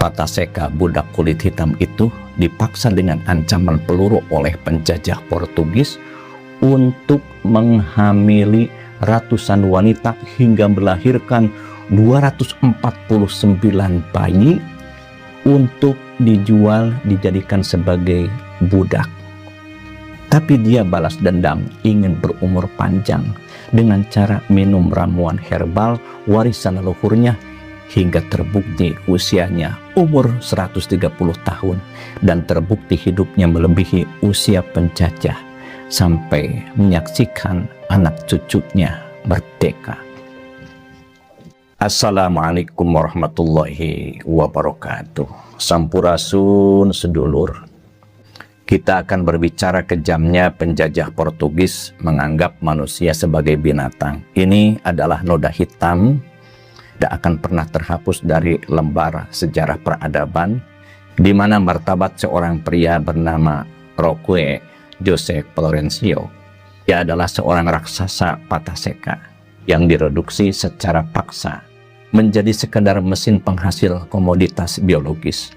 Pataseka, budak kulit hitam itu, dipaksa dengan ancaman peluru oleh penjajah Portugis untuk menghamili ratusan wanita hingga melahirkan 249 bayi untuk dijual, dijadikan sebagai budak. Tapi dia balas dendam, ingin berumur panjang dengan cara minum ramuan herbal warisan leluhurnya hingga terbukti usianya umur 130 tahun dan terbukti hidupnya melebihi usia penjajah sampai menyaksikan anak cucunya merdeka. Assalamualaikum warahmatullahi wabarakatuh. Sampurasun sedulur. Kita akan berbicara kejamnya penjajah Portugis menganggap manusia sebagai binatang. Ini adalah noda hitam, tidak akan pernah terhapus dari lembar sejarah peradaban, di mana martabat seorang pria bernama Roque José Florencio. Ia adalah seorang raksasa Pataseka yang direduksi secara paksa menjadi sekedar mesin penghasil komoditas biologis.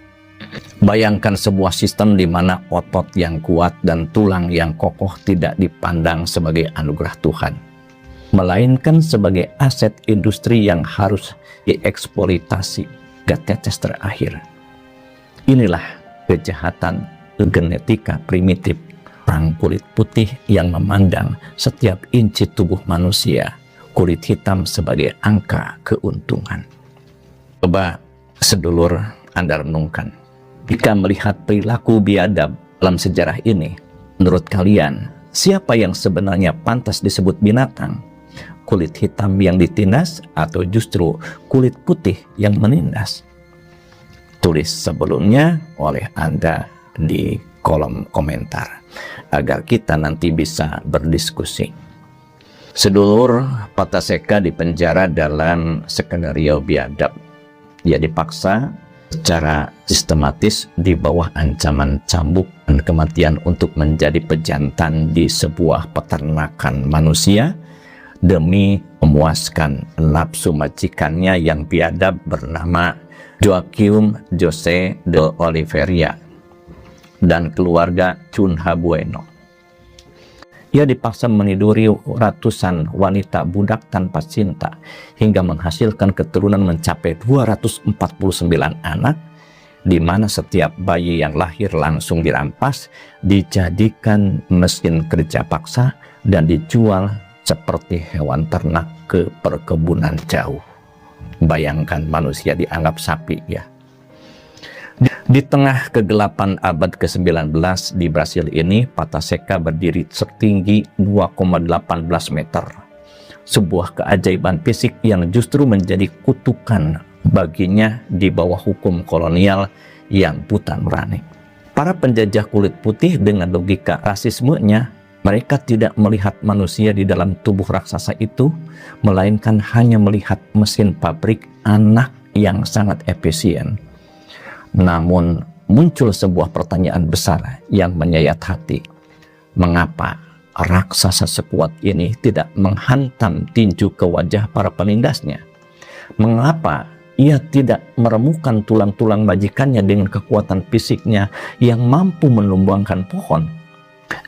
Bayangkan sebuah sistem di mana otot yang kuat dan tulang yang kokoh tidak dipandang sebagai anugerah Tuhan, melainkan sebagai aset industri yang harus dieksploitasi hingga tetes terakhir. Inilah kejahatan genetika primitif orang kulit putih yang memandang setiap inci tubuh manusia kulit hitam sebagai angka keuntungan. Coba sedulur Anda renungkan, jika melihat perilaku biadab dalam sejarah ini, menurut kalian siapa yang sebenarnya pantas disebut binatang? Kulit hitam yang ditindas atau justru kulit putih yang menindas? Tulis sebelumnya oleh Anda di kolom komentar agar kita nanti bisa berdiskusi. Sedulur, Pataseka dipenjara dalam skenario biadab. Dia dipaksa secara sistematis di bawah ancaman cambuk dan kematian untuk menjadi pejantan di sebuah peternakan manusia demi memuaskan nafsu majikannya yang biadab bernama Joaquim José de Oliveira dan keluarga Cunha Bueno. Ia dipaksa meniduri ratusan wanita budak tanpa cinta hingga menghasilkan keturunan mencapai 249 anak, di mana setiap bayi yang lahir langsung dirampas, dijadikan mesin kerja paksa dan dijual seperti hewan ternak ke perkebunan jauh. Bayangkan manusia dianggap sapi ya. Di tengah kegelapan abad ke-19 di Brasil ini, Pataseka berdiri setinggi 2,18 meter. Sebuah keajaiban fisik yang justru menjadi kutukan baginya di bawah hukum kolonial yang buta nurani. Para penjajah kulit putih dengan logika rasismenya, mereka tidak melihat manusia di dalam tubuh raksasa itu, melainkan hanya melihat mesin pabrik anak yang sangat efisien. Namun muncul sebuah pertanyaan besar yang menyayat hati. Mengapa raksasa sekuat ini tidak menghantam tinju ke wajah para penindasnya? Mengapa ia tidak meremukan tulang-tulang majikannya dengan kekuatan fisiknya yang mampu menumbangkan pohon?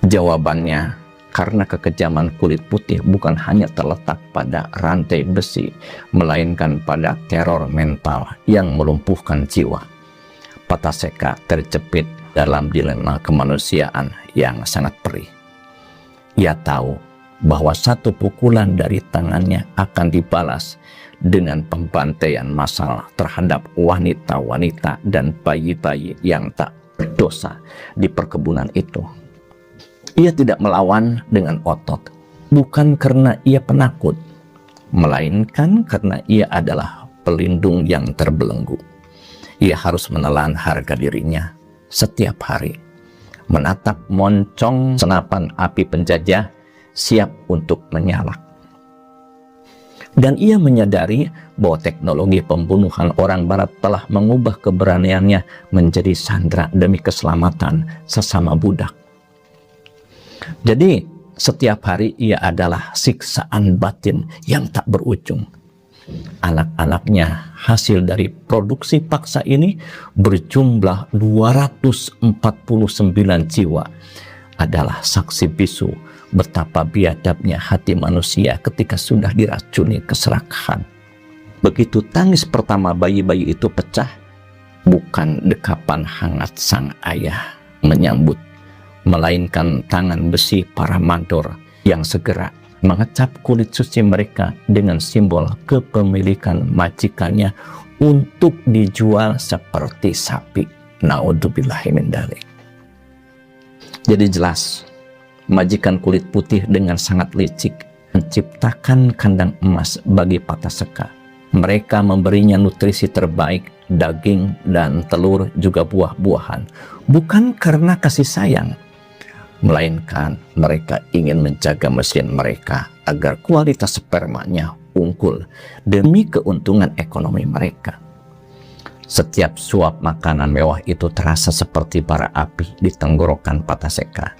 Jawabannya, karena kekejaman kulit putih bukan hanya terletak pada rantai besi, melainkan pada teror mental yang melumpuhkan jiwa. Pataseka terjepit dalam dilema kemanusiaan yang sangat perih. Ia tahu bahwa satu pukulan dari tangannya akan dibalas dengan pembantaian massal terhadap wanita-wanita dan bayi-bayi yang tak berdosa di perkebunan itu. Ia tidak melawan dengan otot, bukan karena ia penakut, melainkan karena ia adalah pelindung yang terbelenggu. Ia harus menelan harga dirinya setiap hari, menatap moncong senapan api penjajah siap untuk menyala. Dan ia menyadari bahwa teknologi pembunuhan orang barat telah mengubah keberaniannya menjadi sandera demi keselamatan sesama budak. Jadi setiap hari ia adalah siksaan batin yang tak berujung. Anak-anaknya hasil dari produksi paksa ini berjumlah 249 jiwa adalah saksi bisu betapa biadabnya hati manusia ketika sudah diracuni keserakahan. Begitu tangis pertama bayi-bayi itu pecah, bukan dekapan hangat sang ayah menyambut, melainkan tangan besi para mandor yang segera mengecap kulit suci mereka dengan simbol kepemilikan majikannya untuk dijual seperti sapi. Naudzubillahi min dzalik. Jadi jelas, majikan kulit putih dengan sangat licik menciptakan kandang emas bagi Pataseka. Mereka memberinya nutrisi terbaik, daging dan telur, juga buah-buahan, bukan karena kasih sayang, melainkan mereka ingin menjaga mesin mereka agar kualitas spermanya unggul demi keuntungan ekonomi mereka. Setiap suap makanan mewah itu terasa seperti bara api di tenggorokan Pataseka,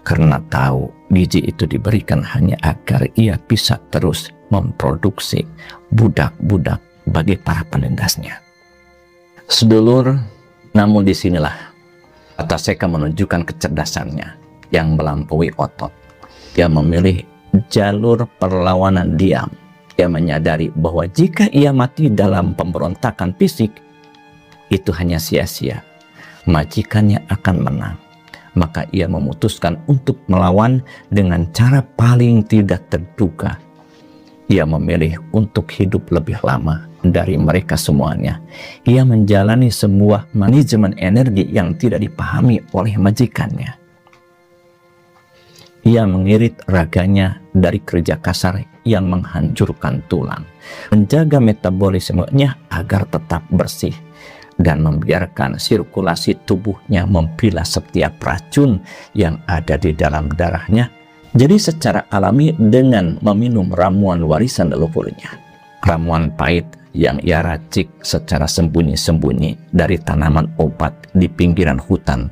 karena tahu biji itu diberikan hanya agar ia bisa terus memproduksi budak-budak bagi para penindasnya. Sedulur, namun disinilah Pataseka menunjukkan kecerdasannya yang melampaui otot. Ia memilih jalur perlawanan diam. Ia menyadari bahwa jika ia mati dalam pemberontakan fisik, itu hanya sia-sia. Majikannya akan menang. Maka ia memutuskan untuk melawan dengan cara paling tidak terduga. Ia memilih untuk hidup lebih lama dari mereka semuanya. Ia menjalani semua manajemen energi yang tidak dipahami oleh majikannya. Ia mengirit raganya dari kerja kasar yang menghancurkan tulang, menjaga metabolismenya agar tetap bersih, dan membiarkan sirkulasi tubuhnya mempilah setiap racun yang ada di dalam darahnya. Jadi secara alami dengan meminum ramuan warisan leluhurnya, ramuan pahit yang ia racik secara sembunyi-sembunyi dari tanaman obat di pinggiran hutan,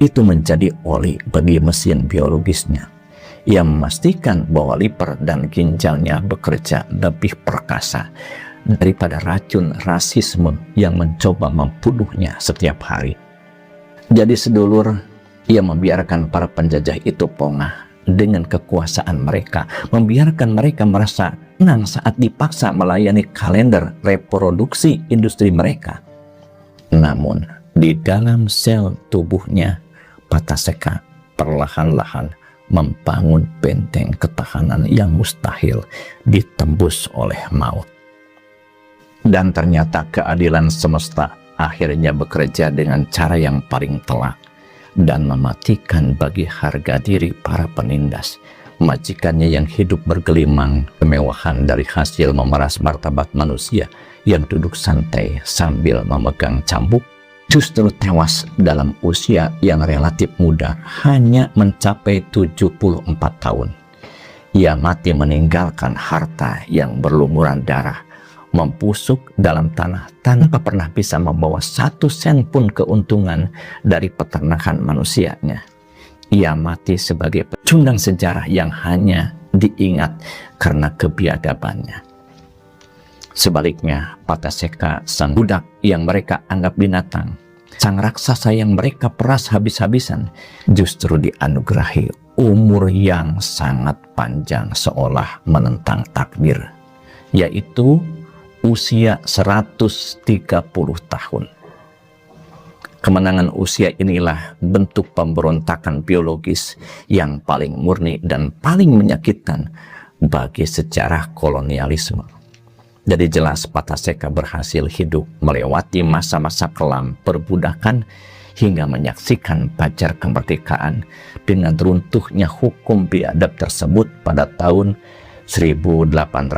itu menjadi oli bagi mesin biologisnya. Ia memastikan bahwa liver dan ginjalnya bekerja lebih perkasa daripada racun rasisme yang mencoba membunuhnya setiap hari. Jadi sedulur, ia membiarkan para penjajah itu pongah dengan kekuasaan mereka, membiarkan mereka merasa tenang saat dipaksa melayani kalender reproduksi industri mereka. Namun di dalam sel tubuhnya, Pataseka perlahan-lahan membangun benteng ketahanan yang mustahil ditembus oleh maut. Dan ternyata keadilan semesta akhirnya bekerja dengan cara yang paling telak dan mematikan bagi harga diri para penindas. Majikannya yang hidup bergelimang kemewahan dari hasil memeras martabat manusia yang duduk santai sambil memegang cambuk, justru tewas dalam usia yang relatif muda, hanya mencapai 74 tahun. Ia mati meninggalkan harta yang berlumuran darah, membusuk dalam tanah tanpa pernah bisa membawa 1 sen pun keuntungan dari peternakan manusianya. Ia mati sebagai pecundang sejarah yang hanya diingat karena kebiadabannya. Sebaliknya, Pataseka, sang budak yang mereka anggap binatang, sang raksasa yang mereka peras habis-habisan, justru dianugerahi umur yang sangat panjang seolah menentang takdir, yaitu usia 130 tahun. Kemenangan usia inilah bentuk pemberontakan biologis yang paling murni dan paling menyakitkan bagi sejarah kolonialisme. Jadi jelas Pataseka berhasil hidup melewati masa-masa kelam perbudakan hingga menyaksikan fajar kemerdekaan dengan runtuhnya hukum biadab tersebut pada tahun 1888.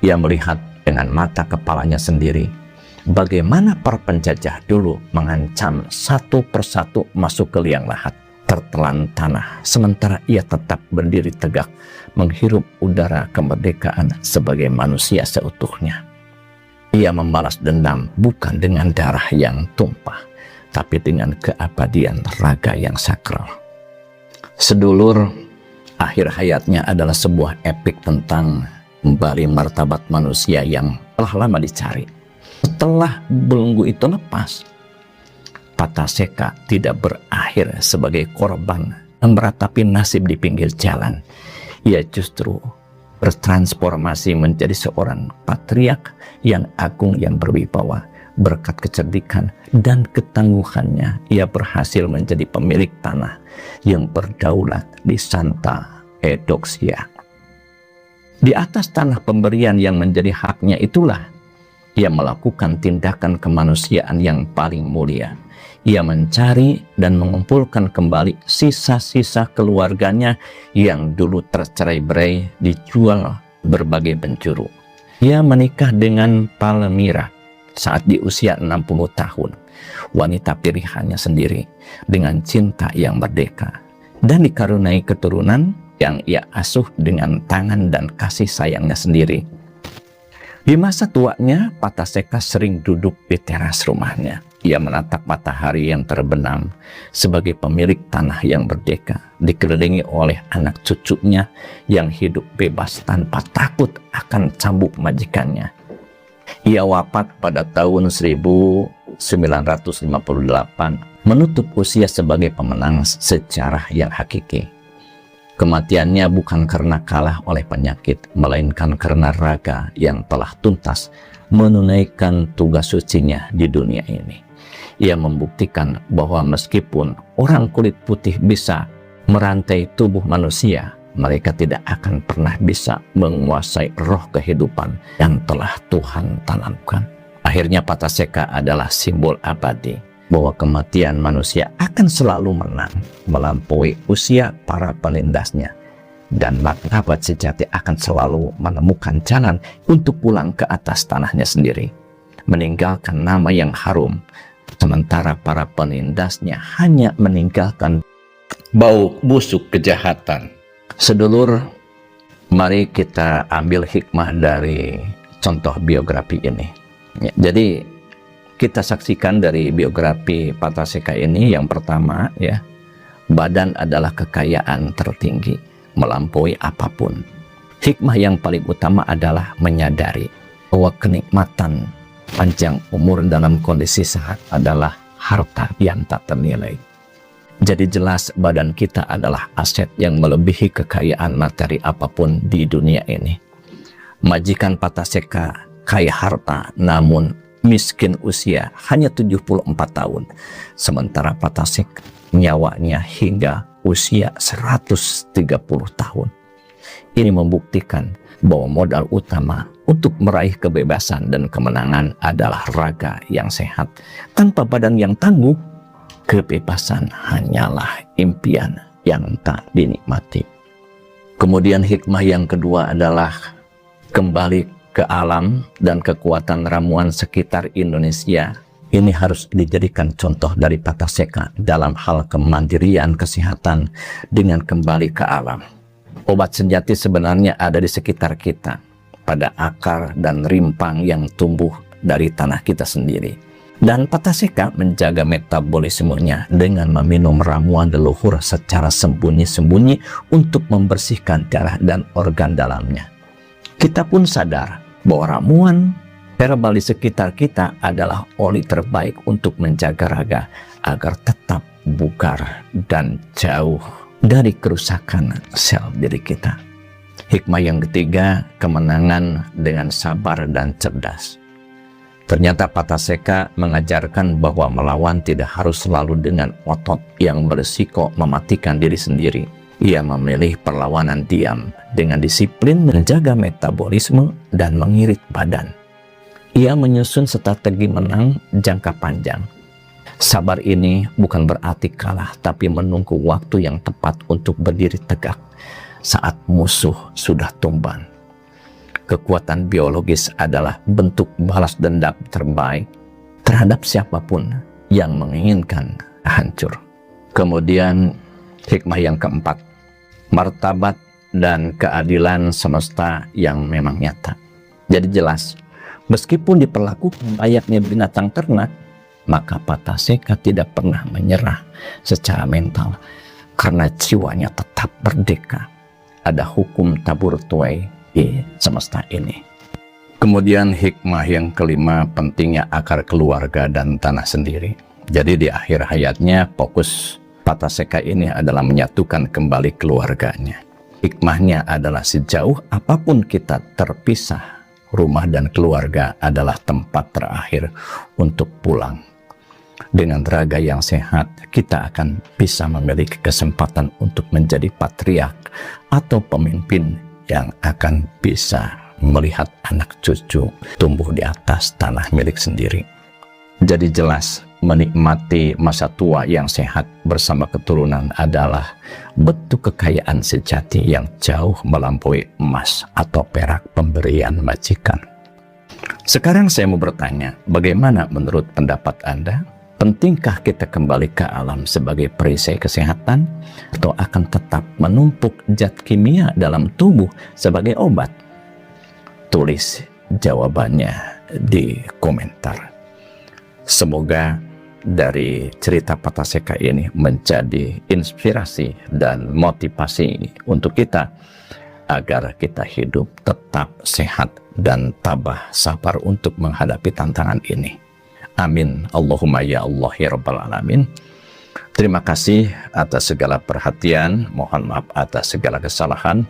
Ia melihat dengan mata kepalanya sendiri bagaimana para penjajah dulu mengancam satu persatu masuk ke liang lahat, tertelan tanah, sementara ia tetap berdiri tegak menghirup udara kemerdekaan sebagai manusia seutuhnya. Ia membalas dendam bukan dengan darah yang tumpah, tapi dengan keabadian raga yang sakral. Sedulur, akhir hayatnya adalah sebuah epik tentang kembali martabat manusia yang telah lama dicari. Setelah belenggu itu lepas, Pataseka tidak berakhir sebagai korban yang meratapi nasib di pinggir jalan. Ia justru bertransformasi menjadi seorang patriark yang agung yang berwibawa. Berkat kecerdikan dan ketangguhannya, ia berhasil menjadi pemilik tanah yang berdaulat di Santa Eudoxia. Di atas tanah pemberian yang menjadi haknya itulah ia melakukan tindakan kemanusiaan yang paling mulia. Ia mencari dan mengumpulkan kembali sisa-sisa keluarganya yang dulu tercerai-berai, dijual berbagai penjuru. Ia menikah dengan Palmira saat di usia 60 tahun, wanita pilihannya sendiri dengan cinta yang merdeka, dan dikaruniai keturunan yang ia asuh dengan tangan dan kasih sayangnya sendiri. Di masa tuanya, Pataseka sering duduk di teras rumahnya. Ia menatap matahari yang terbenam sebagai pemilik tanah yang merdeka, dikelilingi oleh anak cucunya yang hidup bebas tanpa takut akan cambuk majikannya. Ia wafat pada tahun 1958, menutup usia sebagai pemenang sejarah yang hakiki. Kematiannya bukan karena kalah oleh penyakit, melainkan karena raga yang telah tuntas menunaikan tugas sucinya di dunia ini. Ia membuktikan bahwa meskipun orang kulit putih bisa merantai tubuh manusia, mereka tidak akan pernah bisa menguasai roh kehidupan yang telah Tuhan tanamkan. Akhirnya Pataseka adalah simbol abadi bahwa kematian manusia akan selalu menang melampaui usia para pelindasnya, dan martabat sejati akan selalu menemukan jalan untuk pulang ke atas tanahnya sendiri, meninggalkan nama yang harum, sementara para penindasnya hanya meninggalkan bau busuk kejahatan. Sedulur, mari kita ambil hikmah dari contoh biografi ini. Ya, jadi kita saksikan dari biografi Pataseka ini, yang pertama ya, badan adalah kekayaan tertinggi, melampaui apapun. Hikmah yang paling utama adalah menyadari bahwa kenikmatan panjang umur dalam kondisi sehat adalah harta yang tak ternilai. Jadi jelas badan kita adalah aset yang melebihi kekayaan materi apapun di dunia ini. Majikan Pataseka kaya harta namun miskin usia hanya 74 tahun. Sementara Pataseka nyawanya hingga usia 130 tahun. Ini membuktikan bahwa modal utama untuk meraih kebebasan dan kemenangan adalah raga yang sehat. Tanpa badan yang tangguh, kebebasan hanyalah impian yang tak dinikmati. Kemudian hikmah yang kedua adalah kembali ke alam dan kekuatan ramuan sekitar Indonesia. Ini harus dijadikan contoh dari Pataseka dalam hal kemandirian kesehatan dengan kembali ke alam. Obat sejati sebenarnya ada di sekitar kita, pada akar dan rimpang yang tumbuh dari tanah kita sendiri. Dan Pataseka menjaga metabolismenya dengan meminum ramuan leluhur secara sembunyi-sembunyi untuk membersihkan darah dan organ dalamnya. Kita pun sadar bahwa ramuan herbal di sekitar kita adalah oli terbaik untuk menjaga raga agar tetap bugar dan jauh dari kerusakan sel diri kita. Hikmah yang ketiga, kemenangan dengan sabar dan cerdas. Ternyata Pataseka mengajarkan bahwa melawan tidak harus selalu dengan otot yang berisiko mematikan diri sendiri. Ia memilih perlawanan diam dengan disiplin menjaga metabolisme dan mengirit badan. Ia menyusun strategi menang jangka panjang. Sabar ini bukan berarti kalah, tapi menunggu waktu yang tepat untuk berdiri tegak saat musuh sudah tumbang. Kekuatan biologis adalah bentuk balas dendam terbaik terhadap siapapun yang menginginkan hancur. Kemudian hikmah yang keempat, martabat dan keadilan semesta yang memang nyata. Jadi jelas, meskipun diperlakukan layaknya binatang ternak, maka Pataseka tidak pernah menyerah secara mental karena jiwanya tetap merdeka. Ada hukum tabur tuai di semesta ini. Kemudian hikmah yang kelima, pentingnya akar keluarga dan tanah sendiri. Jadi di akhir hayatnya fokus Pataseka ini adalah menyatukan kembali keluarganya. Hikmahnya adalah sejauh apapun kita terpisah, rumah dan keluarga adalah tempat terakhir untuk pulang. Dengan raga yang sehat, kita akan bisa memiliki kesempatan untuk menjadi patriark atau pemimpin yang akan bisa melihat anak cucu tumbuh di atas tanah milik sendiri. Jadi jelas, menikmati masa tua yang sehat bersama keturunan adalah bentuk kekayaan sejati yang jauh melampaui emas atau perak pemberian majikan. Sekarang saya mau bertanya, bagaimana menurut pendapat Anda? Pentingkah kita kembali ke alam sebagai perisai kesehatan atau akan tetap menumpuk zat kimia dalam tubuh sebagai obat? Tulis jawabannya di komentar. Semoga dari cerita Pataseka ini menjadi inspirasi dan motivasi untuk kita agar kita hidup tetap sehat dan tabah sabar untuk menghadapi tantangan ini. Amin. Allahumma ya Allah ya Rabbal Alamin. Terima kasih atas segala perhatian. Mohon maaf atas segala kesalahan.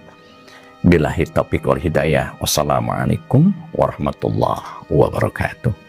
Billahi taufiq wal hidayah. Wassalamualaikum warahmatullahi wabarakatuh.